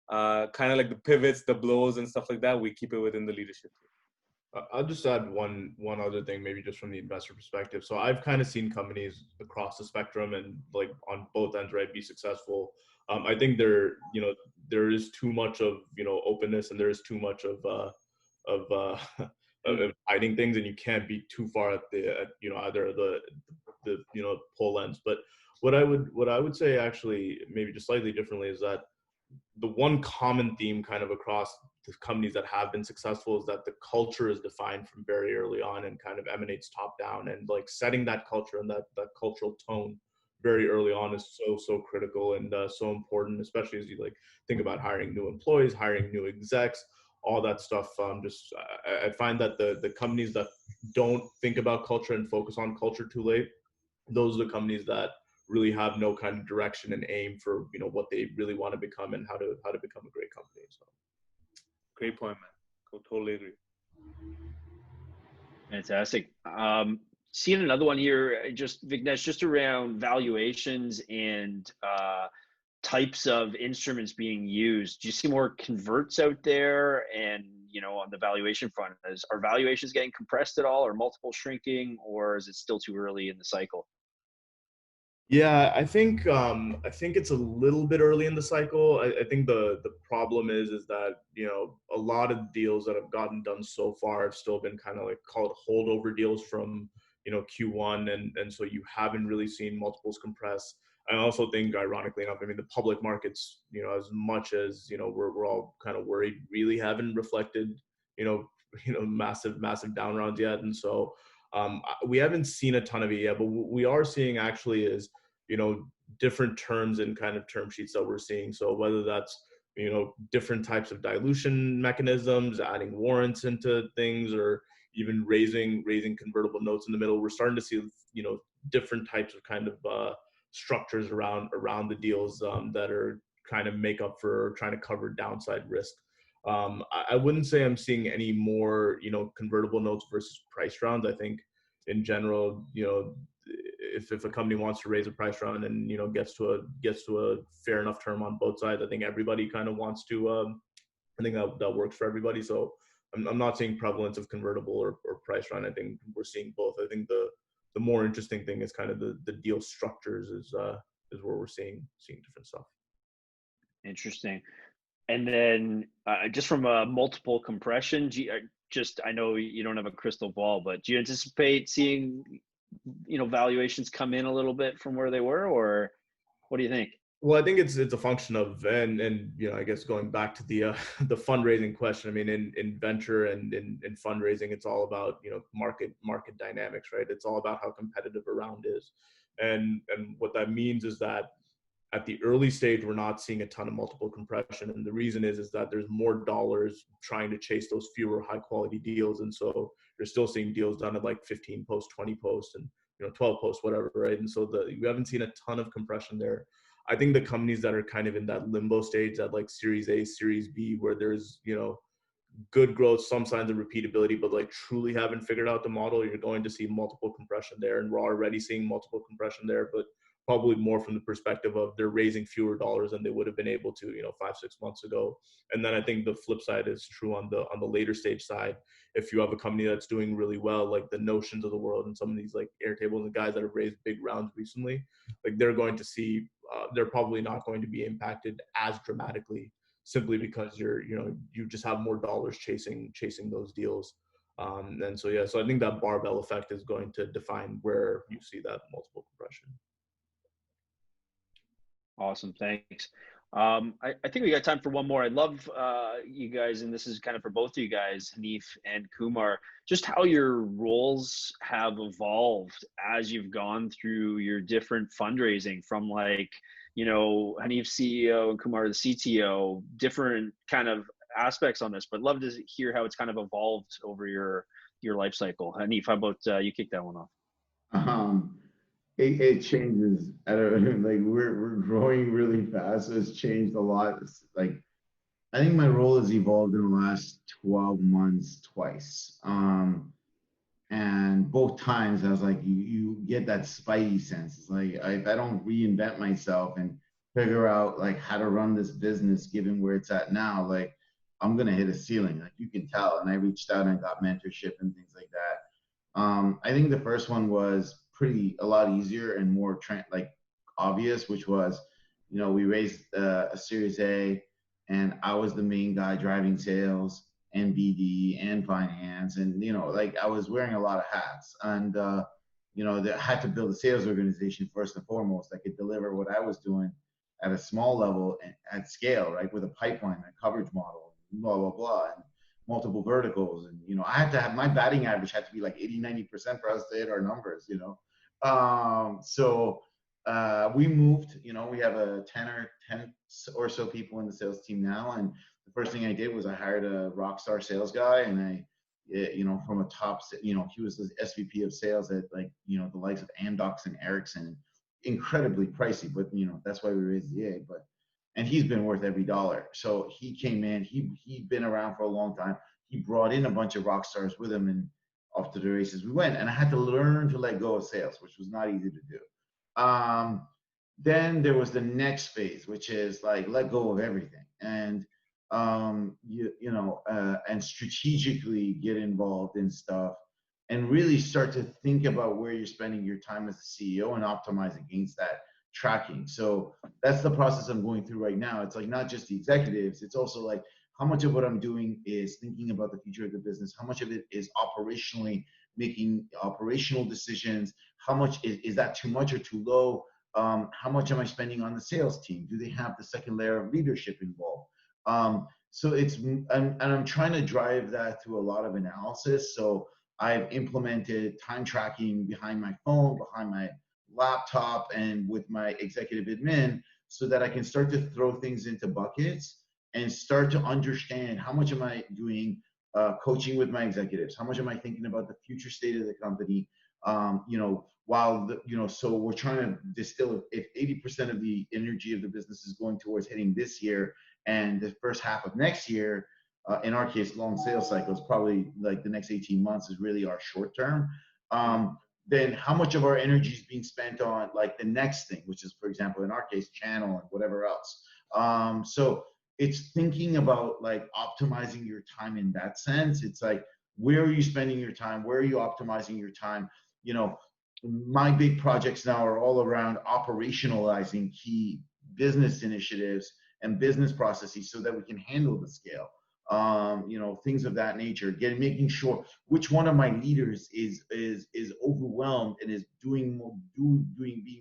kind of like the pivots, the blows and stuff like that, we keep it within the leadership team. I'll just add one other thing, maybe just from the investor perspective. So I've kind of seen companies across the spectrum and like on both ends, right, be successful. I think there is too much of openness, and there is too much of hiding things, and you can't be too far at either the pole ends. But what I would say, actually maybe just slightly differently, is that the one common theme kind of across the companies that have been successful is that the culture is defined from very early on and kind of emanates top down, and like setting that culture and that cultural tone very early on is so critical and so important, especially as you like think about hiring new employees, hiring new execs, all that stuff. I find that the companies that don't think about culture and focus on culture too late, those are the companies that really have no kind of direction and aim for what they really want to become and how to become a great company. So Great point, man. Totally agree. Fantastic. Seeing another one here, just Vignesh, just around valuations and types of instruments being used. Do you see more converts out there? And on the valuation front, are valuations getting compressed at all, or multiple shrinking, or is it still too early in the cycle? Yeah, I think it's a little bit early in the cycle. I think the problem is that a lot of deals that have gotten done so far have still been kind of like called holdover deals from Q1, and so you haven't really seen multiples compress. I also think, ironically enough, I mean the public markets, as much as we're all kind of worried, really haven't reflected massive down rounds yet, and so we haven't seen a ton of it yet. But what we are seeing actually is different terms and kind of term sheets that we're seeing. So whether that's different types of dilution mechanisms, adding warrants into things, or even raising convertible notes in the middle, we're starting to see different types of kind of structures around the deals that are kind of make up for trying to cover downside risk. I wouldn't say I'm seeing any more convertible notes versus price rounds. I think in general, if a company wants to raise a price round and gets to a fair enough term on both sides, I think everybody kind of wants to. I think that works for everybody. So I'm not seeing prevalence of convertible or price round. I think we're seeing both. I think the more interesting thing is kind of the deal structures is where we're seeing different stuff. Interesting. And then just from a multiple compression, I know you don't have a crystal ball, but do you anticipate seeing valuations come in a little bit from where they were, or what do you think? Well, I think it's a function of, and I guess going back to the the fundraising question. I mean, in venture and in fundraising, it's all about market dynamics, right? It's all about how competitive a round is, and what that means is that at the early stage, we're not seeing a ton of multiple compression, and the reason is that there's more dollars trying to chase those fewer high quality deals, and so you're still seeing deals done at like 15 posts, 20 posts, and 12 posts, whatever, right? And so we haven't seen a ton of compression there. I think the companies that are kind of in that limbo stage, that like Series A, Series B, where there's good growth, some signs of repeatability, but like truly haven't figured out the model, you're going to see multiple compression there, and we're already seeing multiple compression there, but probably more from the perspective of they're raising fewer dollars than they would have been able to 5-6 months ago. And then I think the flip side is true on the later stage side. If you have a company that's doing really well, like the Notions of the world and some of these like Airtables and guys that have raised big rounds recently, like they're going to see they're probably not going to be impacted as dramatically, simply because you just have more dollars chasing those deals. And so so I think that barbell effect is going to define where you see that multiple compression. Awesome, thanks. I think we got time for one more. I'd love you guys, and this is kind of for both of you guys, Hanif and Kumar, just how your roles have evolved as you've gone through your different fundraising, from like, Hanif CEO and Kumar the CTO, different kind of aspects on this, but love to hear how it's kind of evolved over your life cycle. Hanif, how about you kick that one off? It changes. I don't like we're growing really fast, so it's changed a lot. It's like I think my role has evolved in the last 12 months twice. And both times I was like, you get that spidey sense. It's like if I don't reinvent myself and figure out like how to run this business, given where it's at now, like I'm gonna hit a ceiling. Like you can tell. And I reached out and got mentorship and things like that. I think the first one was a lot easier and more obvious, which was, we raised a Series A, and I was the main guy driving sales and BD and finance, and like I was wearing a lot of hats, and I had to build a sales organization first and foremost that could deliver what I was doing at a small level and at scale, right, with a pipeline, a coverage model, blah blah blah, and multiple verticals. And I had to have my batting average had to be like 80-90% for us to hit our numbers. So we moved. We have a 10 or so people in the sales team now, and the first thing I did was I hired a rock star sales guy, and I from a top, he was the SVP of sales at like the likes of Amdocs and Ericsson, incredibly pricey, but that's why we raised the A. And he's been worth every dollar. So he came in, he'd been around for a long time. He brought in a bunch of rock stars with him, and off to the races we went. And I had to learn to let go of sales, which was not easy to do. Then there was the next phase, which is like let go of everything and and strategically get involved in stuff and really start to think about where you're spending your time as a CEO and optimize against that tracking. So that's the process I'm going through right now. It's like not just the executives, it's also like how much of what I'm doing is thinking about the future of the business, how much of it is operationally making operational decisions, how much is that too much or too low? How much am I spending on the sales team? Do they have the second layer of leadership involved? So I'm trying to drive that through a lot of analysis. So I've implemented time tracking behind my phone, behind my laptop, and with my executive admin so that I can start to throw things into buckets and start to understand how much am I doing coaching with my executives? How much am I thinking about the future state of the company? So we're trying to distill if 80% of the energy of the business is going towards hitting this year and the first half of next year, in our case, long sales cycles, probably like the next 18 months is really our short term. Then how much of our energy is being spent on like the next thing, which is, for example, in our case, channel and whatever else. So it's thinking about like optimizing your time in that sense. It's like, where are you spending your time? Where are you optimizing your time? My big projects now are all around operationalizing key business initiatives and business processes so that we can handle the scale. Things of that nature. Making sure which one of my leaders is overwhelmed and is being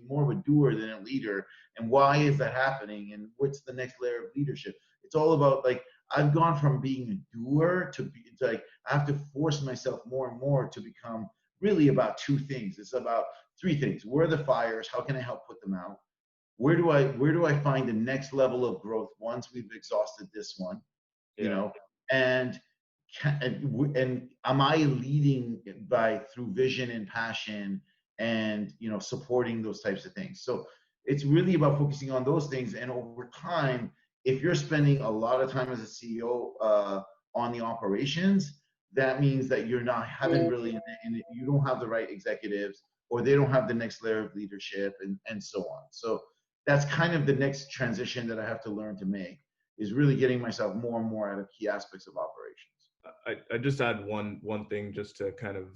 more of a doer than a leader, and why is that happening, and what's the next layer of leadership. It's all about like I've gone from being a doer to like I have to force myself more and more to become really about two things. It's about three things. Where are the fires? How can I help put them out? Where do I find the next level of growth once we've exhausted this one? And am I leading through vision and passion and supporting those types of things? So it's really about focusing on those things. And over time, if you're spending a lot of time as a CEO on the operations, that means that you don't have the right executives, or they don't have the next layer of leadership, and so on. So that's kind of the next transition that I have to learn to make, is really getting myself more and more out of key aspects of operations. I just add one thing just to kind of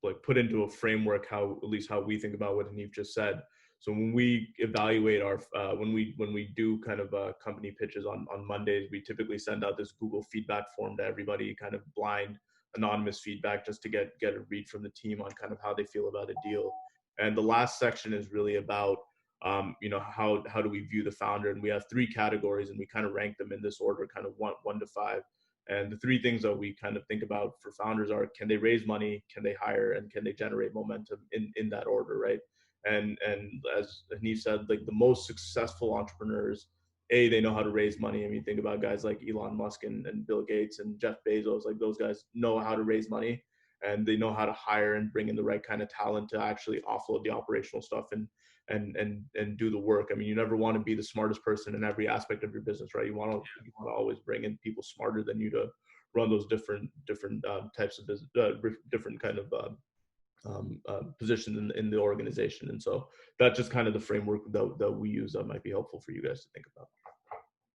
like put into a framework how we think about what Hanif just said. So when we evaluate our when we do kind of company pitches on Mondays, we typically send out this Google feedback form to everybody, kind of blind anonymous feedback, just to get a read from the team on kind of how they feel about a deal. And the last section is really about how do we view the founder, and we have three categories, and we kind of rank them in this order, kind of one to five. And the three things that we kind of think about for founders are: can they raise money, can they hire, and can they generate momentum, in that order, right? And as Hanif said, like the most successful entrepreneurs, they know how to raise money. I mean, think about guys like Elon Musk and Bill Gates and Jeff Bezos. Like those guys know how to raise money, and they know how to hire and bring in the right kind of talent to actually offload the operational stuff and do the work. I mean, you never want to be the smartest person in every aspect of your business, right? You want to always bring in people smarter than you to run those different types of business, different kind of position in the organization. And so that's just kind of the framework that we use that might be helpful for you guys to think about.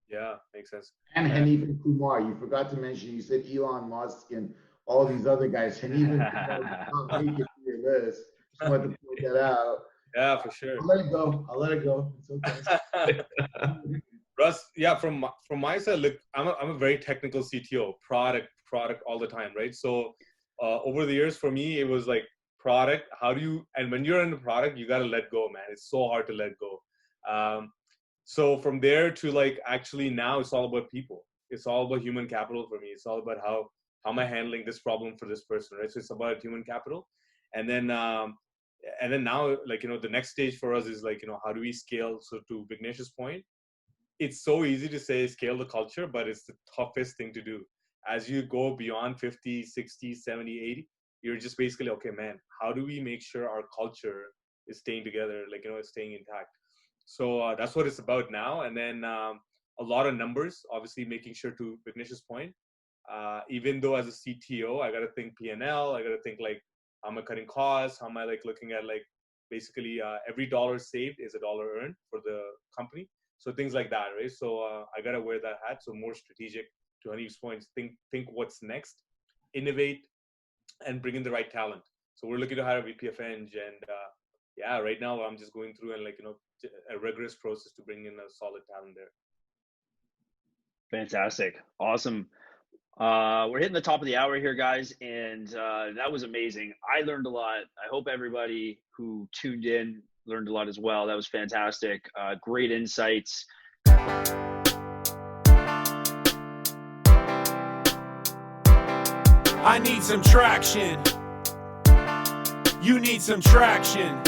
Yeah, makes sense. And Hanif and Kumar, you forgot to mention, you said Elon Musk and all these other guys. Hanif and Kumar did not make it to your list. Just wanted to point that out. Yeah, for sure. I'll let it go. It's okay. Russ, yeah, from my side, look, I'm a very technical CTO, product all the time, right? So over the years, for me, it was like product. And when you're in the product, you got to let go, man. It's so hard to let go. So from there to like, actually now it's all about people. It's all about human capital for me. It's all about how am I handling this problem for this person, right? So it's about human capital. And then now, like, the next stage for us is like, how do we scale? So to Vignesh's point, it's so easy to say scale the culture, but it's the toughest thing to do. As you go beyond 50, 60, 70, 80, you're just basically, okay, man, how do we make sure our culture is staying together, like, it's staying intact? So that's what it's about now. And then a lot of numbers, obviously making sure, to Vignesh's point, Even though as a CTO, I got to think P&L, I got to think like, how am I cutting costs? How am I like looking at like basically every dollar saved is a dollar earned for the company. So things like that, right? So I got to wear that hat. So more strategic, to Hanif's points, think what's next, innovate, and bring in the right talent. So we're looking to hire a VP of Eng, and yeah, right now I'm just going through and like, a rigorous process to bring in a solid talent there. Fantastic. Awesome. We're hitting the top of the hour here, guys, and that was amazing. I learned a lot. I hope everybody who tuned in learned a lot as well. That was fantastic. Great insights. I need some traction. You need some traction.